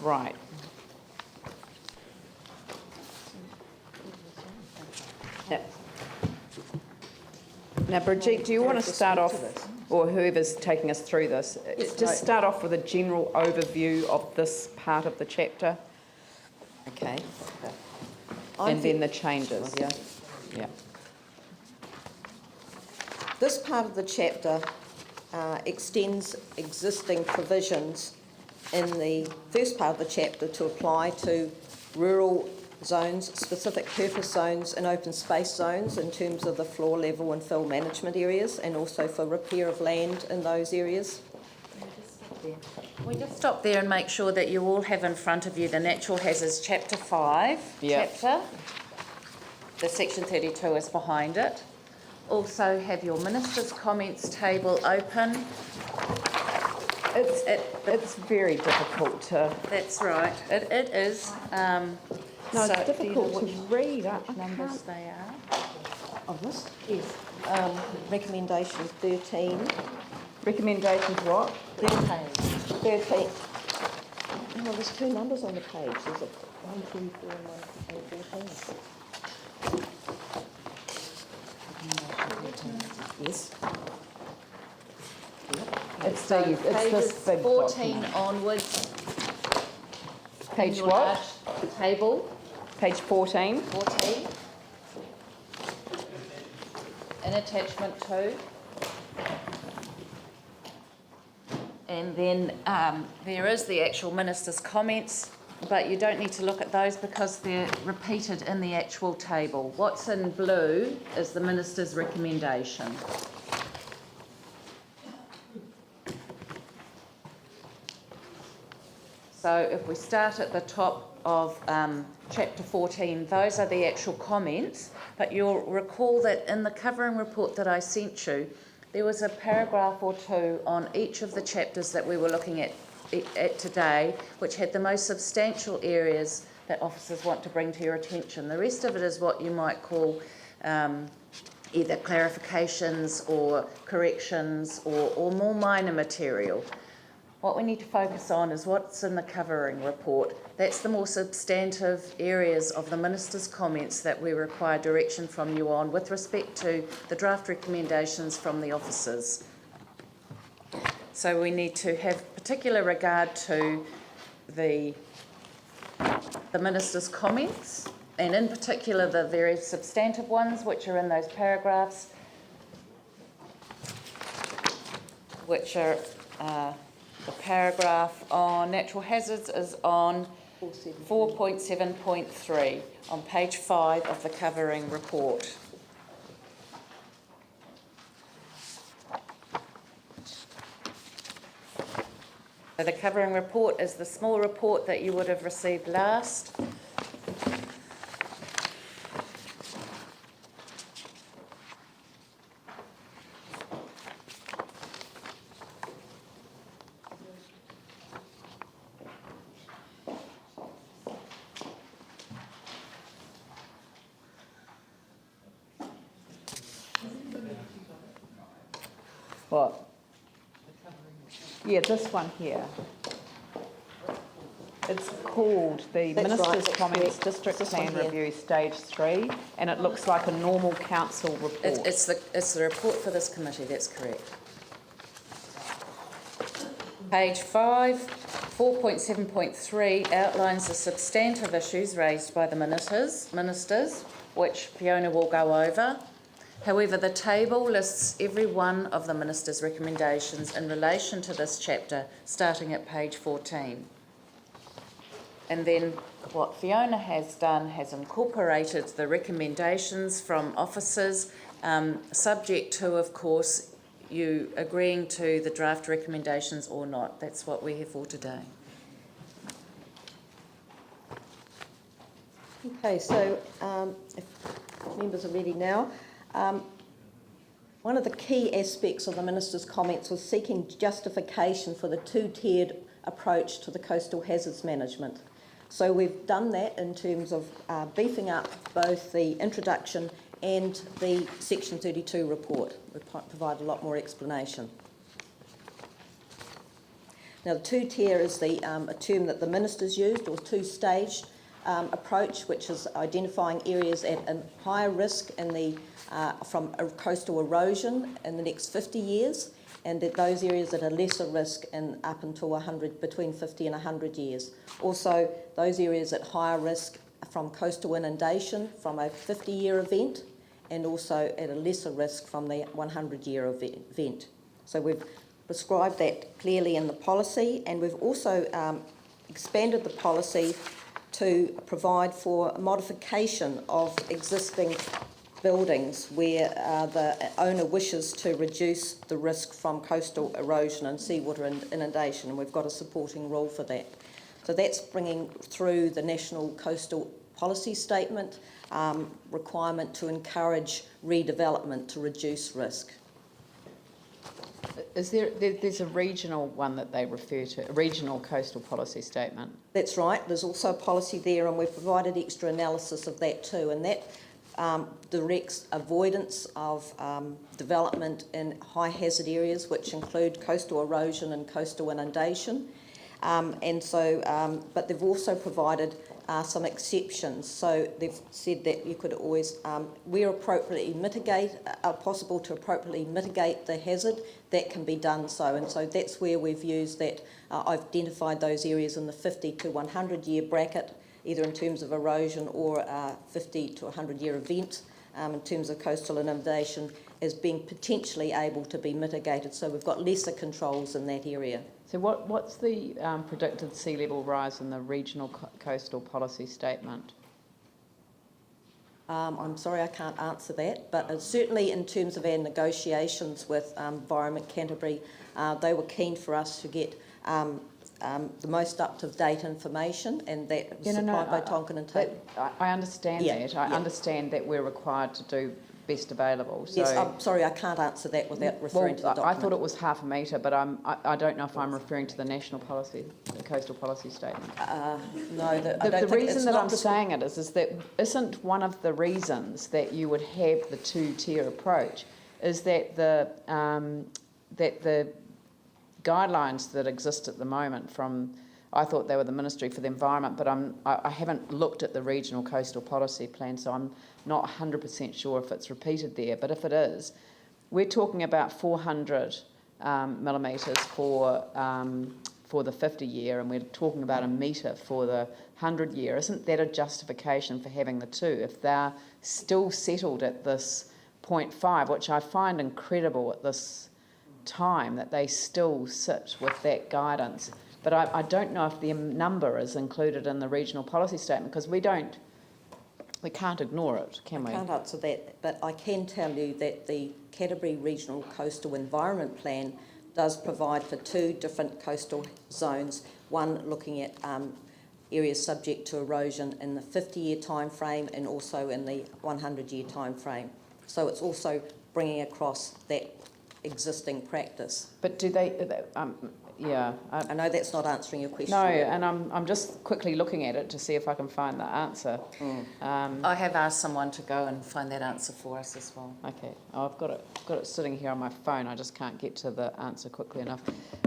Right. Now, Brigitte, do you want to start off, or whoever's taking us through this, just start off with a general overview of this part of the chapter? Okay. And then the changes. Yeah. This part of the chapter extends existing provisions in the first part of the chapter to apply to rural zones, specific purpose zones and open space zones in terms of the floor level and fill management areas, and also for repair of land in those areas. We just stop there and make sure that you all have in front of you the Natural Hazards Chapter 5 chapter. The Section 32 is behind it. Also have your Minister's Comments table open. It's very difficult to... That's right, it is. No, so it's difficult to read. Which numbers they are. Of this? Yes. Recommendation 13. Recommendations what? 13. No, there's two numbers on the page. There's a 124 and 14. Yes. It's pages this big 14 document. onwards. Page your what? large table. Page 14. 14. In attachment 2. And then there is the actual Minister's Comments, but you don't need to look at those because they're repeated in the actual table. What's in blue is the Minister's recommendation. So if we start at the top of Chapter 14, those are the actual comments, but you'll recall that in the covering report that I sent you, there was a paragraph or two on each of the chapters that we were looking at today, which had the most substantial areas that officers want to bring to your attention. The rest of it is what you might call either clarifications or corrections or more minor material. What we need to focus on is what's in the covering report. That's the more substantive areas of the Minister's Comments that we require direction from you on with respect to the draft recommendations from the officers. So we need to have particular regard to the Minister's Comments, and in particular the very substantive ones which are in those paragraphs, which are the paragraph on natural hazards is on 4.7.3 on page 5 of the covering report. So the covering report is the small report that you would have received last. What? Yeah, this one here. It's called the That's Minister's right, Comments correct. District This Plan one here. Review Stage 3, and it looks like a normal council report. It's the report for this committee, that's correct. Page 5, 4.7.3 outlines the substantive issues raised by the ministers, which Fiona will go over. However, the table lists every one of the minister's recommendations in relation to this chapter, starting at page 14. And then what Fiona has done has incorporated the recommendations from officers, subject to, of course, you agreeing to the draft recommendations or not. That's what we're here for today. Okay, so if members are ready now, one of the key aspects of the Minister's Comments was seeking justification for the two-tiered approach to the coastal hazards management. So we've done that in terms of beefing up both the introduction and the Section 32 report. We provide a lot more explanation. Now, the two-tier is a term that the ministers used, or two-stage approach, which is identifying areas at a higher risk from coastal erosion in the next 50 years, and that those areas at a lesser risk in up until between 50 and 100 years. Also, those areas at higher risk from coastal inundation from a 50-year event, and also at a lesser risk from the 100-year event. So we've prescribed that clearly in the policy, and we've also expanded the policy to provide for modification of existing buildings where the owner wishes to reduce the risk from coastal erosion and seawater inundation, and we've got a supporting rule for that. So that's bringing through the National Coastal Policy Statement requirement to encourage redevelopment to reduce risk. Is there's a regional one that they refer to, a regional coastal policy statement? That's right. There's also a policy there, and we've provided extra analysis of that too, and that directs avoidance of development in high hazard areas, which include coastal erosion and coastal inundation. But they've also provided some exceptions. So they've said that you could always, where appropriately possible to appropriately mitigate the hazard, that can be done so. And so that's where we've used that, identified those areas in the 50 to 100 year bracket, either in terms of erosion or 50 to 100 year event in terms of coastal inundation, as being potentially able to be mitigated. So we've got lesser controls in that area. So what's the predicted sea level rise in the regional coastal policy statement? I'm sorry, I can't answer that, but certainly in terms of our negotiations with Environment Canterbury, they were keen for us to get the most up-to-date information, and that was supplied by Tonkin and Tate. I understand that. I understand that we're required to do best available. So, yes, I'm sorry, I can't answer that without referring to the document. I thought it was half a metre, but I don't know if I'm referring to the national policy, the coastal policy statement. No, the reason that I'm saying it is that isn't one of the reasons that you would have the two-tier approach is that the guidelines that exist at the moment from, I thought they were the Ministry for the Environment, but I haven't looked at the regional coastal policy plan, so I'm not 100% sure if it's repeated there. But if it is, we're talking about 400 millimetres for the 50 year, and we're talking about a metre for the 100 year. Isn't that a justification for having the two? If they're still settled at this 0.5, which I find incredible at this time that they still sit with that guidance. But I don't know if the number is included in the regional policy statement, because we can't ignore it, can we? I can't answer that, but I can tell you that the Canterbury Regional Coastal Environment Plan does provide for two different coastal zones, one looking at areas subject to erosion in the 50-year time frame and also in the 100-year time frame. So it's also bringing across that existing practice. But do they yeah. I know that's not answering your question. No, and I'm just quickly looking at it to see if I can find the answer. I have asked someone to go and find that answer for us as well. Okay, I've got it sitting here on my phone. I just can't get to the answer quickly enough.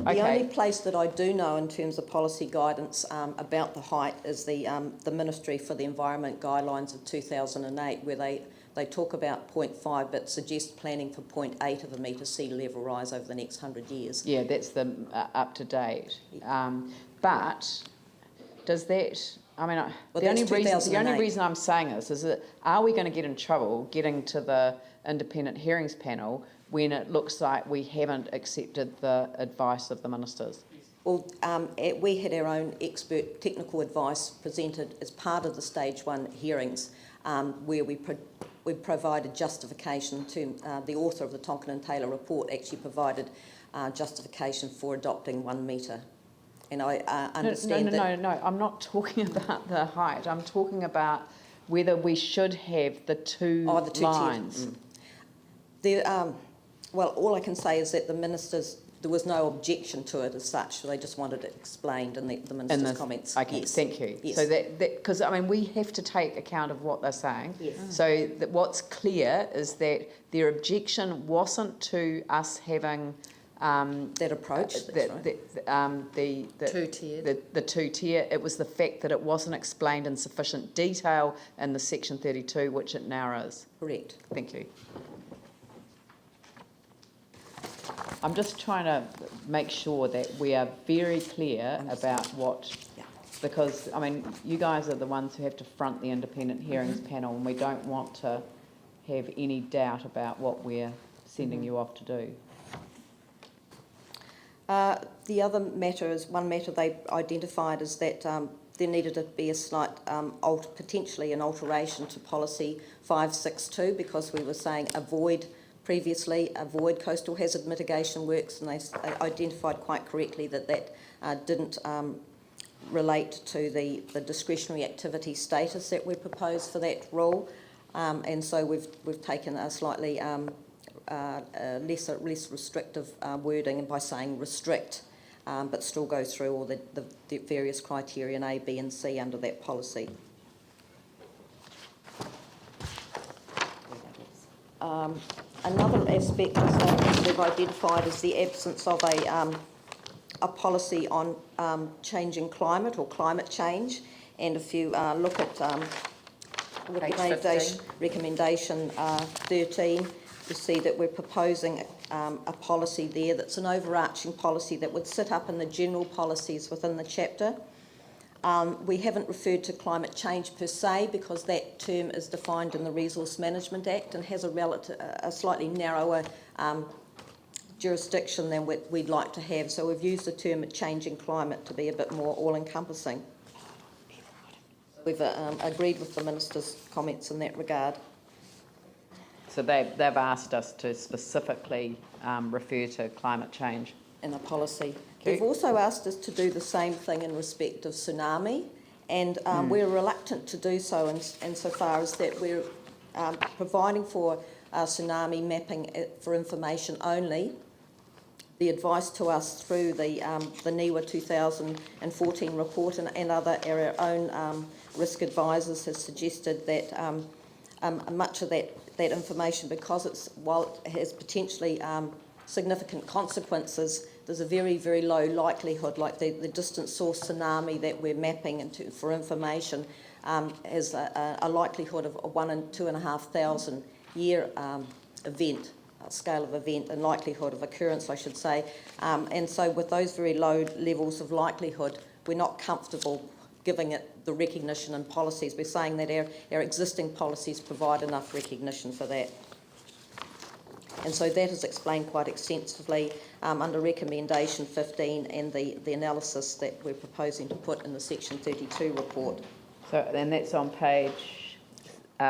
The only place that I do know in terms of policy guidance about the height is the Ministry for the Environment Guidelines of 2008, where they talk about 0.5 but suggest planning for 0.8 of a metre sea level rise over the next 100 years. Yeah, that's the up to date. But does that, I mean, the only reason I'm saying this is that are we going to get in trouble getting to the independent hearings panel when it looks like we haven't accepted the advice of the ministers? Well, we had our own expert technical advice presented as part of the stage 1 hearings, where we provided justification to the author of the Tonkin and Taylor report actually provided justification for adopting 1 metre. And I understand No, I'm not talking about the height. I'm talking about whether we should have the two lines. Well, all I can say is that the ministers, there was no objection to it as such. They just wanted it explained in the minister's comments. Okay, yes. Thank you. Yes. So that because I mean we have to take account of what they're saying. Yes. So what's clear is that their objection wasn't to us having That approach, that's right. Two-tiered. The two-tier, it was the fact that it wasn't explained in sufficient detail in the section 32, which it now is. Correct. Thank you. I'm just trying to make sure that we are very clear about what, because, I mean, you guys are the ones who have to front the independent hearings panel, and we don't want to have any doubt about what we're sending you off to do. The other matter is, one matter they identified is that there needed to be a slight, potentially an alteration to policy 562, because we were saying avoid coastal hazard mitigation works, and they identified quite correctly that didn't relate to the discretionary activity status that we proposed for that rule, and so we've taken a slightly less restrictive wording, and by saying restrict, but still go through all the various criteria in A, B and C under that policy. Another aspect that we've identified is the absence of a policy on changing climate or climate change, and if you look at recommendation 13, you see that we're proposing a policy there that's an overarching policy that would sit up in the general policies within the chapter. We haven't referred to climate change per se, because that term is defined in the Resource Management Act and has a slightly narrower jurisdiction than we'd like to have. So we've used the term changing climate to be a bit more all-encompassing. We've agreed with the Minister's comments in that regard. So they've asked us to specifically refer to climate change. In a policy. Okay. They've also asked us to do the same thing in respect of tsunami, and we're reluctant to do so insofar as that we're providing for tsunami mapping for information only. The advice to us through the NIWA 2014 report and our own risk advisors has suggested that much of that information, because while it has potentially significant consequences, there's a very, very low likelihood, like the distant source tsunami that we're mapping for information has a likelihood of a 1 in 2,500 year event, scale of event, and likelihood of occurrence, I should say. And so with those very low levels of likelihood, we're not comfortable giving it the recognition in policies. We're saying that our existing policies provide enough recognition for that. And so that is explained quite extensively under recommendation 15 and the analysis that we're proposing to put in the section 32 report. So, and that's on page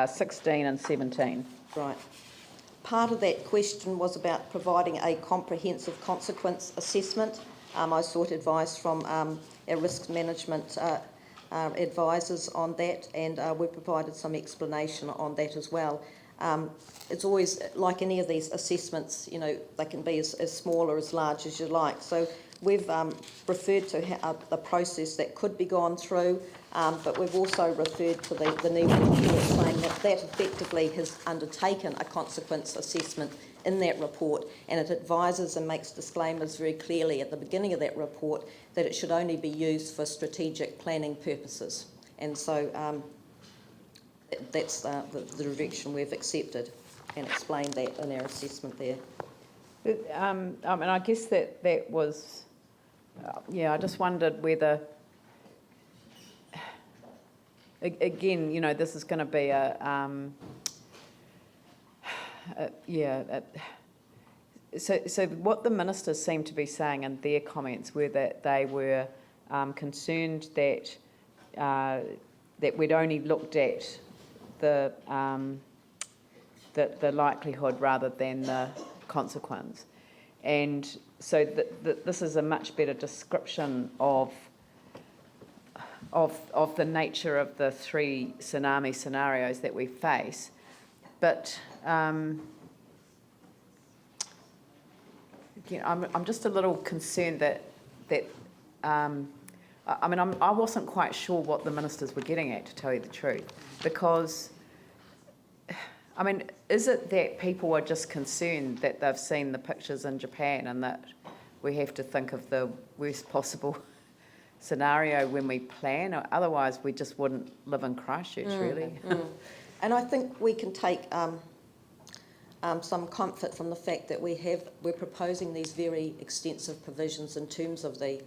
16 and 17. Right. Part of that question was about providing a comprehensive consequence assessment. I sought advice from our risk management advisors on that, and we provided some explanation on that as well. It's always, like any of these assessments, you know, they can be as small or as large as you like. So we've referred to the process that could be gone through, but we've also referred to the NIWA report, saying that effectively has undertaken a consequence assessment in that report, and it advises and makes disclaimers very clearly at the beginning of that report that it should only be used for strategic planning purposes. And so that's the direction we've accepted and explained that in our assessment there. And I guess that was, I just wondered whether, again, you know, this is going to be so what the ministers seem to be saying in their comments were that they were concerned that that we'd only looked at the likelihood rather than the consequence, and so this is a much better description of the nature of the three tsunami scenarios that we face, but I'm just a little concerned that I wasn't quite sure what the ministers were getting at, to tell you the truth, because I mean, is it that people are just concerned that they've seen the pictures in Japan and that we have to think of the worst possible scenario when we plan? Or otherwise, we just wouldn't live in Christchurch, really. And I think we can take some comfort from the fact that we're proposing these very extensive provisions in terms of the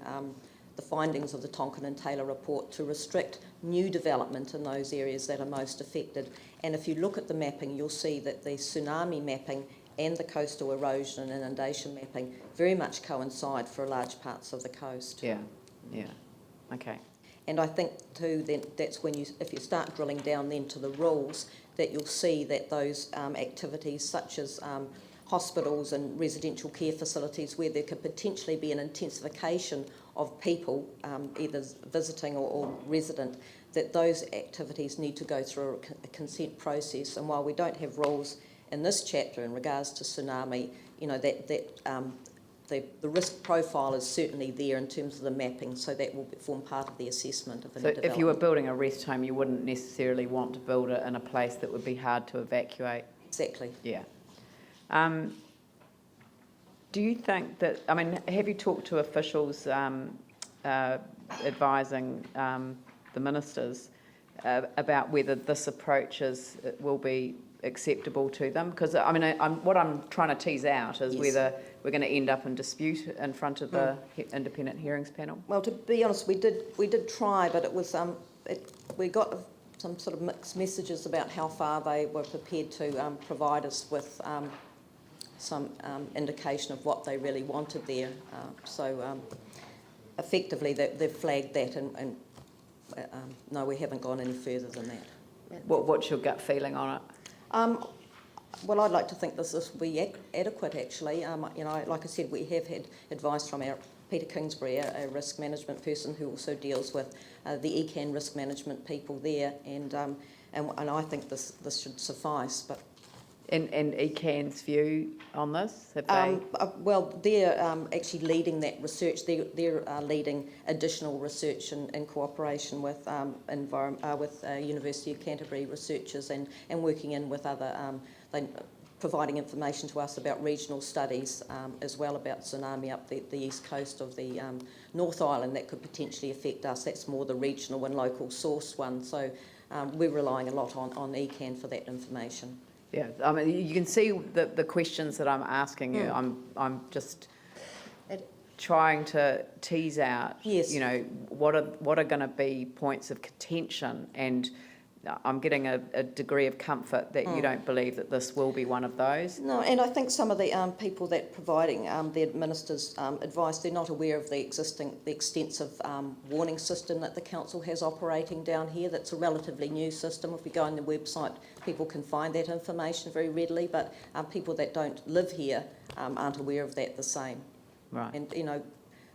findings of the Tonkin and Taylor report to restrict new development in those areas that are most affected. And if you look at the mapping, you'll see that the tsunami mapping and the coastal erosion and inundation mapping very much coincide for large parts of the coast. Yeah, okay. And I think too, then that's when if you start drilling down then to the rules, that you'll see that those activities such as hospitals and residential care facilities where there could potentially be an intensification of people, either visiting or resident, that those activities need to go through a consent process. And while we don't have rules in this chapter in regards to tsunami, you know, the risk profile is certainly there in terms of the mapping, so that will form part of the assessment of any development. If you were building a rest home, you wouldn't necessarily want to build it in a place that would be hard to evacuate. Exactly. Yeah. Do you think that, I mean, have you talked to officials advising the ministers about whether this approach will be acceptable to them? Because I mean, what I'm trying to tease out is whether we're going to end up in dispute in front of the independent hearings panel. Well, to be honest, we did try, but it was we got some sort of mixed messages about how far they were prepared to provide us with some indication of what they really wanted there. So effectively, they've flagged that, and no, we haven't gone any further than that. What's your gut feeling on it? Well, I'd like to think this will be adequate, actually. You know, like I said, we have had advice from our Peter Kingsbury, a risk management person who also deals with the ECAN risk management people there, and I think this should suffice. But And ECAN's view on this? Have they? Well, they're actually leading that research. They're leading additional research in cooperation with University of Canterbury researchers and working in with other, providing information to us about regional studies as well about tsunami up the east coast of the North Island that could potentially affect us. That's more the regional and local sourced one. So we're relying a lot on ECAN for that information. Yeah, I mean, you can see the questions that I'm asking you. I'm just trying to tease out, you know, what are going to be points of contention, and I'm getting a degree of comfort that you don't believe that this will be one of those. No, and I think some of the people that providing the minister's advice, they're not aware of the extensive warning system that the council has operating down here. That's a relatively new system. If we go on the website, people can find that information very readily, but people that don't live here aren't aware of that the same. Right. And, you know,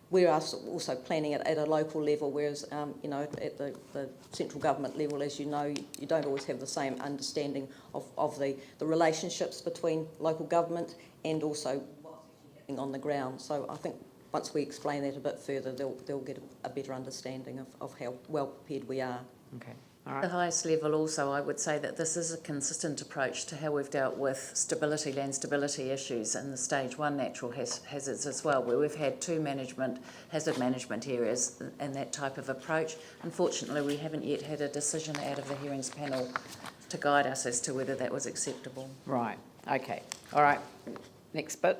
we're also planning it at a local level, whereas, you know, at the central government level, as you know, you don't always have the same understanding of the relationships between local government and also what's happening on the ground. So I think once we explain that a bit further, they'll get a better understanding of how well prepared we are. Okay. All right. At the highest level also, I would say that this is a consistent approach to how we've dealt with land stability issues in the stage 1 natural hazards as well, where we've had 2 hazard management areas and that type of approach. Unfortunately, we haven't yet had a decision out of the hearings panel to guide us as to whether that was acceptable. Right, okay. All right, next bit.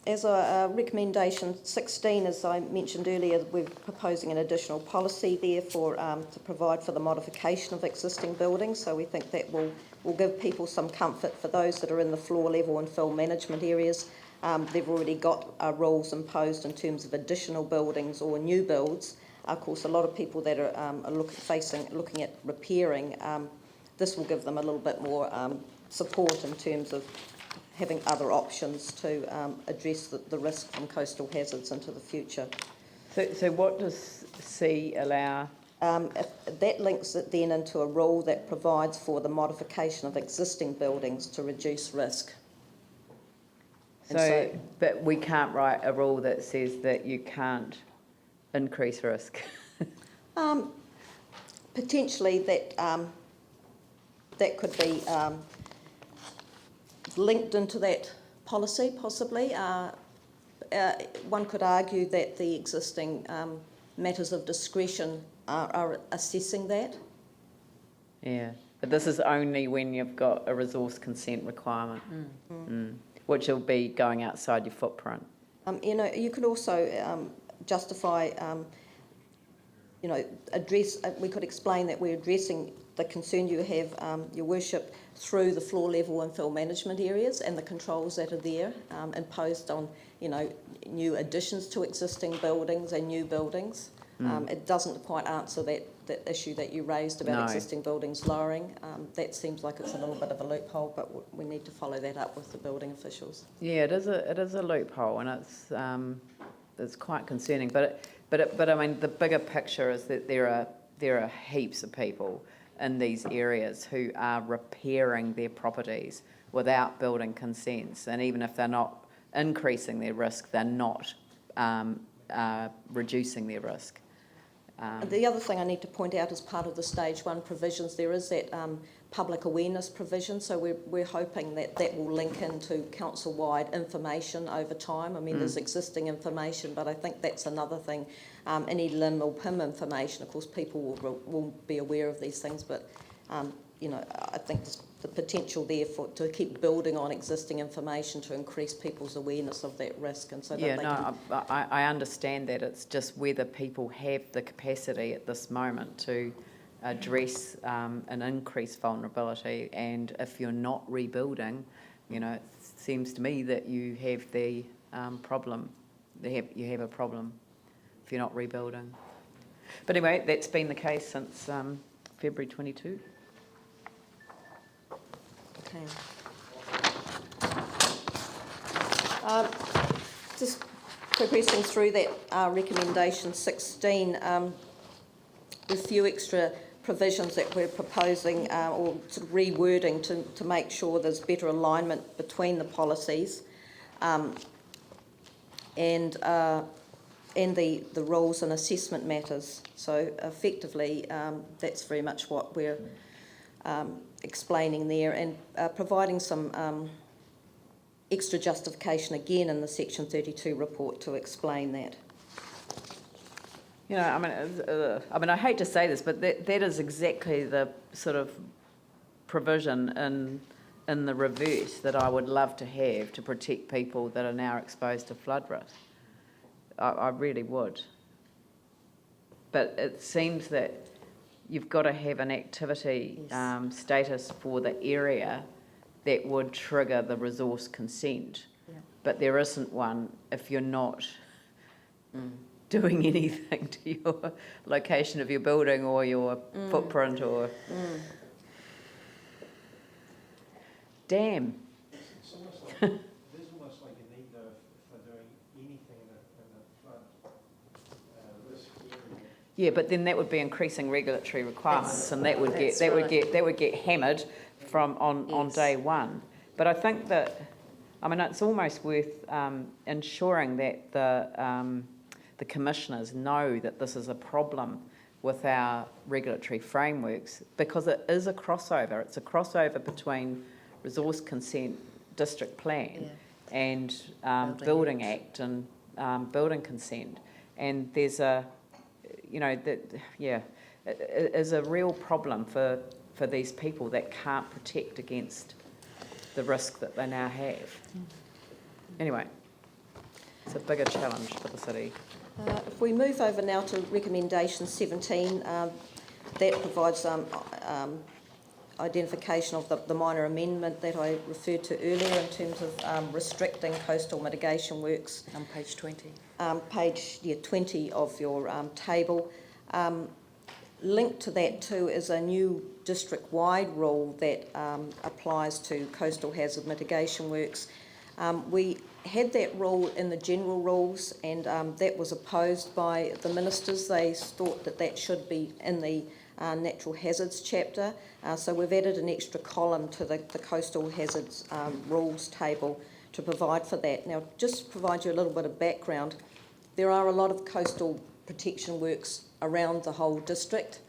As a recommendation 16, as I mentioned earlier, we're proposing an additional policy there for to provide for the modification of existing buildings. So we think that will give people some comfort for those that are in the floor level and fill management areas. They've already got rules imposed in terms of additional buildings or new builds. Of course, a lot of people that are looking at repairing, this will give them a little bit more support in terms of having other options to address the risk from coastal hazards into the future. So what does C allow? That links it then into a rule that provides for the modification of existing buildings to reduce risk. But we can't write a rule that says that you can't increase risk. Potentially that that could be linked into that policy, possibly. One could argue that the existing matters of discretion are assessing that. Yeah, but this is only when you've got a resource consent requirement, which will be going outside your footprint. You could also justify, address, we could explain that we're addressing the concern you have, Your Worship, through the floor level and fill management areas and the controls that are there imposed on, new additions to existing buildings and new buildings. It doesn't quite answer that issue that you raised about existing buildings lowering. That seems like it's a little bit of a loophole, but we need to follow that up with the building officials. Yeah, it is a loophole, and it's quite concerning. But I mean, the bigger picture is that there are heaps of people in these areas who are repairing their properties without building consents, and even if they're not increasing their risk, they're not reducing their risk. The other thing I need to point out as part of the stage 1 provisions, there is that public awareness provision, so we're hoping that will link into council-wide information over time. I mean, there's existing information, but I think that's another thing. Any LIM or PIM information, of course, people will be aware of these things, but I think there's the potential there to keep building on existing information to increase people's awareness of that risk, and so that I understand that. It's just whether people have the capacity at this moment to address an increased vulnerability, and if you're not rebuilding, it seems to me that you have the problem. You have a problem if you're not rebuilding. But anyway, that's been the case since February 22. Okay. Just progressing through that recommendation 16, with a few extra provisions that we're proposing or sort of rewording to make sure there's better alignment between the policies and the rules and assessment matters. So effectively, that's very much what we're explaining there, and providing some extra justification again in the Section 32 report to explain that. I hate to say this, but that is exactly the sort of provision in the reverse that I would love to have to protect people that are now exposed to flood risk. I really would. But it seems that you've got to have an activity status for the area that would trigger the resource consent. Yeah. But there isn't one if you're not doing anything to your location of your building or your footprint or... Damn. It's almost like, there's almost like a need though for doing anything in a flood risk area. Yeah, but then that would be increasing regulatory requirements, and that would get hammered from on day one. But I think that, it's almost worth ensuring that the commissioners know that this is a problem with our regulatory frameworks, because it is a crossover. It's a crossover between resource consent, district plan, and Building Act and building consent. And there's it is a real problem for these people that can't protect against the risk that they now have. Anyway, it's a bigger challenge for the city. If we move over now to recommendation 17, that provides identification of the minor amendment that I referred to earlier in terms of restricting coastal mitigation works. On page 20. Page 20 of your table. Linked to that too is a new district-wide rule that applies to coastal hazard mitigation works. We had that rule in the general rules, and that was opposed by the ministers. They thought that should be in the natural hazards chapter. So we've added an extra column to the coastal hazards rules table to provide for that. Now, just to provide you a little bit of background, there are a lot of coastal protection works around the whole district,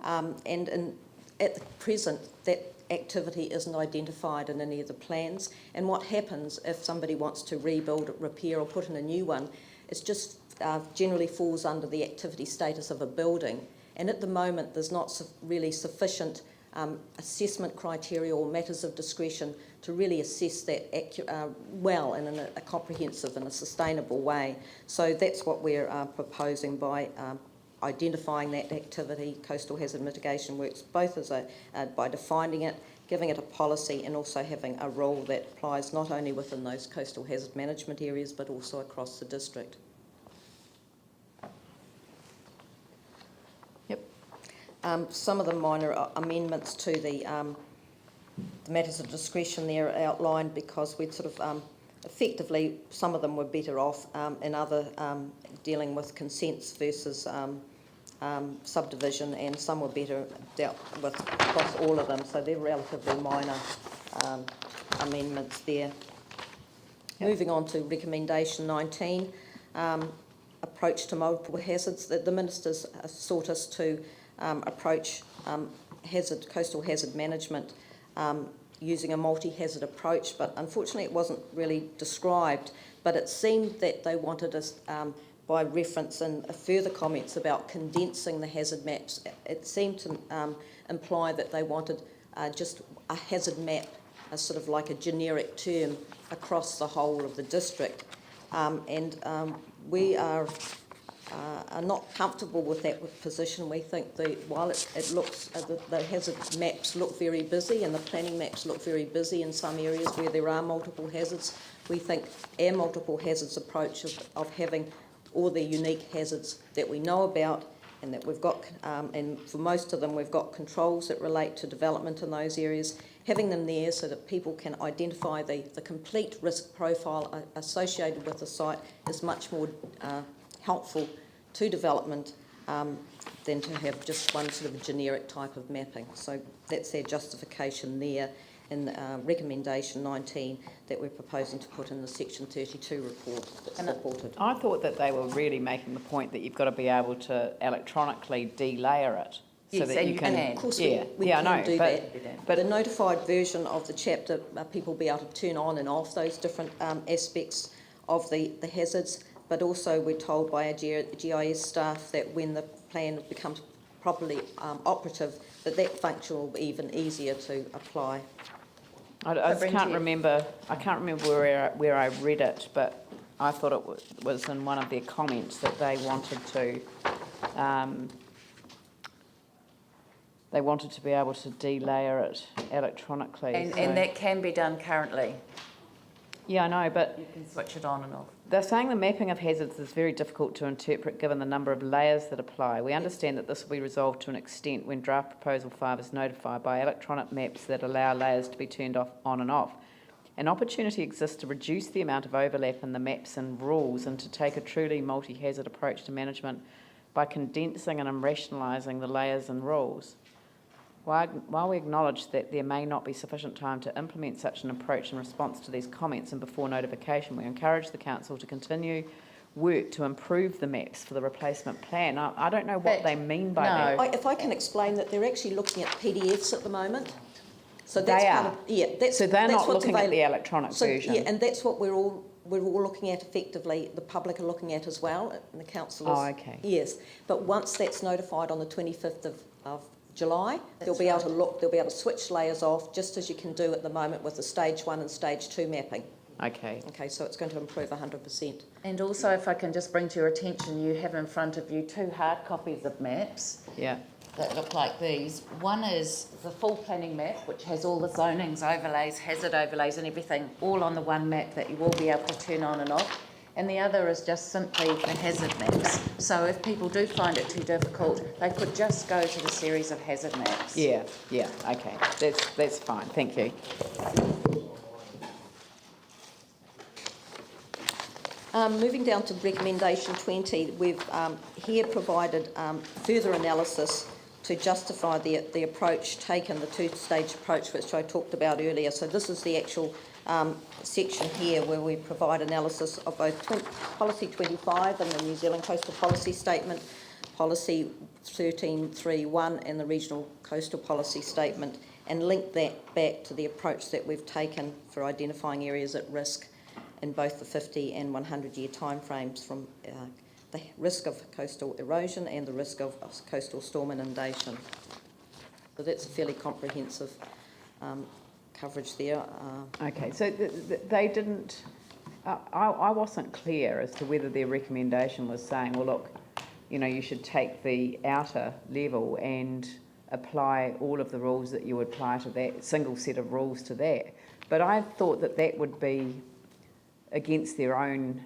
and at the present that activity isn't identified in any of the plans. And what happens if somebody wants to rebuild, repair or put in a new one, it's just generally falls under the activity status of a building. And at the moment there's not really sufficient assessment criteria or matters of discretion to really assess that well and in a comprehensive and a sustainable way. So that's what we're proposing by identifying that activity. Coastal hazard mitigation works both as by defining it, giving it a policy, and also having a rule that applies not only within those coastal hazard management areas but also across the district. Yep. Some of the minor amendments to the matters of discretion there are outlined because we'd sort of effectively, some of them were better off and other dealing with consents versus subdivision, and some were better dealt with across all of them, so they're relatively minor amendments there. Yep. Moving on to recommendation 19, approach to multiple hazards. The ministers sought us to approach coastal hazard management using a multi-hazard approach, but unfortunately it wasn't really described, but it seemed that they wanted us, by reference and further comments about condensing the hazard maps, it seemed to imply that they wanted just a hazard map, as sort of like a generic term across the whole of the district. We are not comfortable with that position. We think while it looks, the hazard maps look very busy and the planning maps look very busy in some areas where there are multiple hazards, we think our multiple hazards approach of having all the unique hazards that we know about and that we've got, and for most of them we've got controls that relate to development in those areas, having them there so that people can identify the complete risk profile associated with the site is much more helpful to development than to have just one sort of generic type of mapping. So that's their justification there in recommendation 19 that we're proposing to put in the section 32 report that's supported. I thought that they were really making the point that you've got to be able to electronically delayer it. Yes, so that you can. Of course, yeah, we yeah, can I know, do but, that. but the notified version of the chapter, people will be able to turn on and off those different aspects of the hazards, but also we're told by our GIS staff that when the plan becomes properly operative, that function will be even easier to apply. I just can't remember. I can't remember where I read it, but I thought it was in one of their comments that they wanted to. They wanted to be able to delayer it electronically. And that can be done currently. Yeah, I know, but you can switch it on and off. They're saying the mapping of hazards is very difficult to interpret given the number of layers that apply. We understand that this will be resolved to an extent when draft proposal 5 is notified by electronic maps that allow layers to be turned off, on and off. An opportunity exists to reduce the amount of overlap in the maps and rules and to take a truly multi-hazard approach to management by condensing and rationalising the layers and rules. While we acknowledge that there may not be sufficient time to implement such an approach in response to these comments and before notification, we encourage the Council to continue work to improve the maps for the replacement plan. I don't know what they mean by that. If I can explain that they're actually looking at PDFs at the moment. So that's so they're not looking at the electronic version. Yeah, and that's what we're all looking at effectively. The public are looking at as well, and the council is. Oh, okay. Yes, but once that's notified on the 25th of July, they'll be able to look. They'll be able to switch layers off, just as you can do at the moment with the stage 1 and stage 2 mapping. Okay. Okay, so it's going to improve 100%. And also, if I can just bring to your attention, you have in front of you 2 hard copies of maps. Yeah. That look like these. One is the full planning map, which has all the zonings, overlays, hazard overlays and everything, all on the one map that you will be able to turn on and off. And the other is just simply the hazard maps. So if people do find it too difficult, they could just go to the series of hazard maps. Yeah, okay. That's fine, thank you. Moving down to recommendation 20, we've here provided further analysis to justify the approach taken, the 2-stage approach which I talked about earlier. So this is the actual section here where we provide analysis of both Policy 25 and the New Zealand Coastal Policy Statement, Policy 13.3.1 and the Regional Coastal Policy Statement, and link that back to the approach that we've taken for identifying areas at risk in both the 50 and 100-year timeframes, from the risk of coastal erosion and the risk of coastal storm inundation. So that's a fairly comprehensive coverage there. Okay, so they didn't, I wasn't clear as to whether their recommendation was saying, well, look, you know, you should take the outer level and apply all of the rules that you would apply to that, single set of rules to that. But I thought that that would be against their own,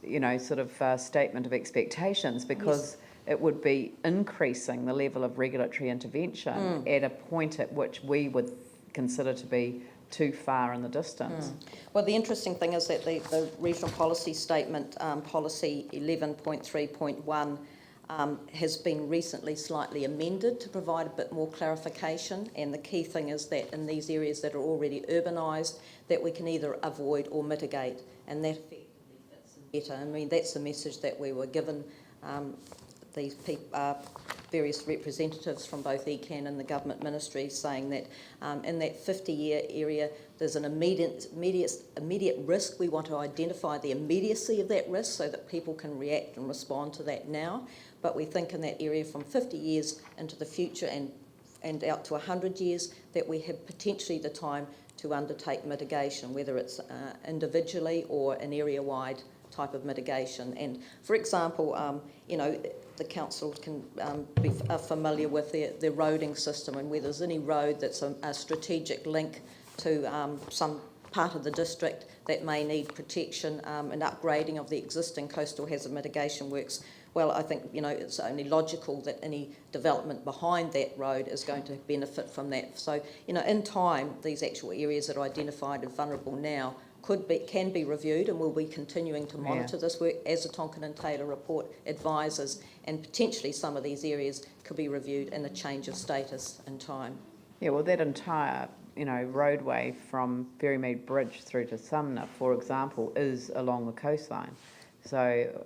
you know, sort of statement of expectations, because it would be increasing the level of regulatory intervention at a point at which we would consider to be too far in the distance. Well, the interesting thing is that the regional policy statement, policy 11.3.1, has been recently slightly amended to provide a bit more clarification, and the key thing is that in these areas that are already urbanised, that we can either avoid or mitigate, and that effectively fits better. I mean, that's the message that we were given, these various representatives from both ECAN and the government ministries, saying that in that 50-year area there's an immediate risk. We want to identify the immediacy of that risk so that people can react and respond to that now. But we think in that area from 50 years into the future and out to 100 years, that we have potentially the time to undertake mitigation, whether it's individually or an area-wide type of mitigation. And for example, you know, the council can be familiar with their roading system, and where there's any road that's a strategic link to some part of the district that may need protection and upgrading of the existing coastal hazard mitigation works. Well, I think, you know, it's only logical that any development behind that road is going to benefit from that. So, you know, in time, these actual areas that are identified as vulnerable now can be reviewed, and we'll be continuing to monitor this work as the Tonkin and Taylor report advises, and potentially some of these areas could be reviewed in a change of status in time. Yeah, well, that entire, you know, roadway from Ferrymead Bridge through to Sumner, for example, is along the coastline. So,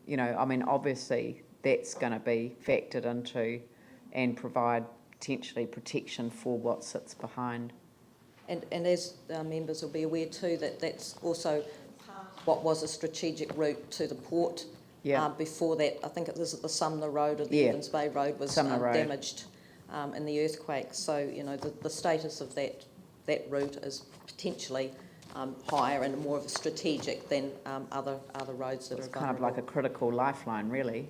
you know, I mean, obviously that's going to be factored into and provide potentially protection for what sits behind. And as members will be aware too, that that's also what was a strategic route to the port. Before that, I think this is the Sumner Road, or the Evans Bay Road was damaged in the earthquake. So, you know, the status of that route is potentially higher and more of a strategic than other roads that are kind of like a critical lifeline, really.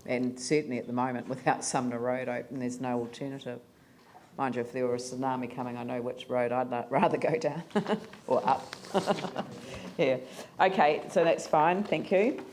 And certainly at the moment, without Sumner Road open, there's no alternative. Mind you, if there were a tsunami coming, I know which road I'd rather go down or up. Yeah. Okay, so that's fine. Thank you.